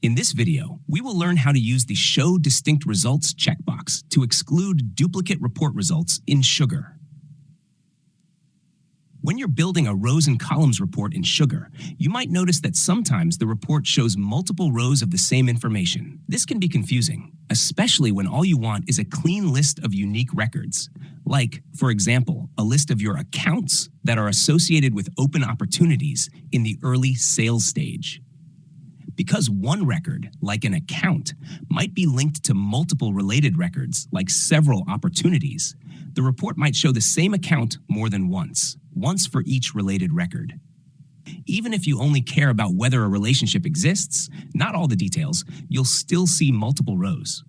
In this video, we will learn how to use the Show Distinct Results checkbox to exclude duplicate report results in Sugar. When you're building a rows and columns report in Sugar, you might notice that sometimes the report shows multiple rows of the same information. This can be confusing, especially when all you want is a clean list of unique records. Like, for example, a list of your accounts that are associated with open opportunities in the early sales stage. Because one record, like an account, might be linked to multiple related records, like several opportunities, the report might show the same account more than once for each related record. Even if you only care about whether a relationship exists, not all the details, you'll still see multiple rows.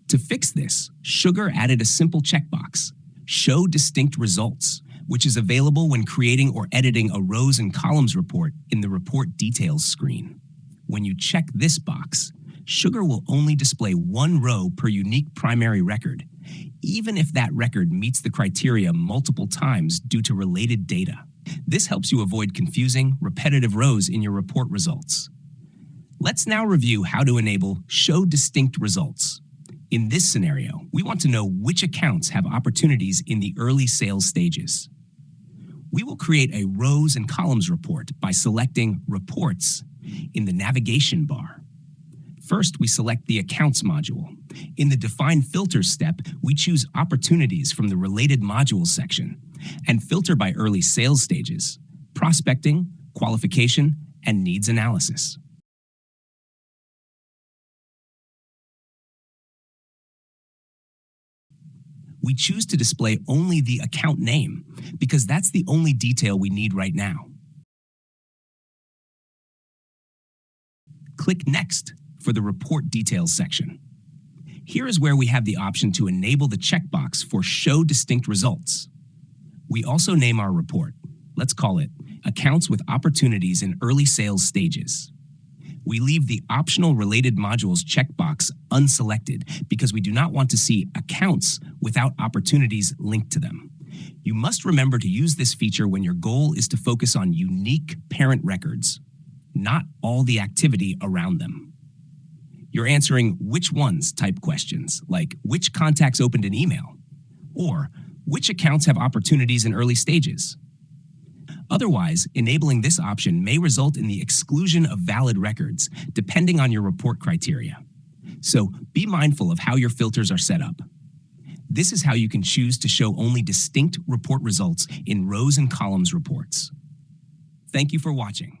To fix this, Sugar added a simple checkbox, Show Distinct Results, which is available when creating or editing a rows and columns report in the Report Details screen. When you check this box, Sugar will only display one row per unique primary record, even if that record meets the criteria multiple times due to related data. This helps you avoid confusing, repetitive rows in your report results. Let's now review how to enable Show Distinct Results. In this scenario, we want to know which accounts have opportunities in the early sales stages. We will create a rows and columns report by selecting Reports in the navigation bar. First, we select the Accounts module. In the Define Filters step, we choose Opportunities from the Related Modules section and filter by early sales stages, prospecting, qualification, and needs analysis. We choose to display only the account name because that's the only detail we need right now. Click Next for the Report Details section. Here is where we have the option to enable the checkbox for Show Distinct Results. We also name our report. Let's call it Accounts with Opportunities in Early Sales Stages. We leave the optional Related Modules checkbox unselected because we do not want to see accounts without opportunities linked to them. You must remember to use this feature when your goal is to focus on unique parent records, not all the activity around them. You're answering which ones type questions, like which contacts opened an email, or which accounts have opportunities in early stages. Otherwise, enabling this option may result in the exclusion of valid records, depending on your report criteria. So be mindful of how your filters are set up. This is how you can choose to show only distinct report results in rows and columns reports. Thank you for watching.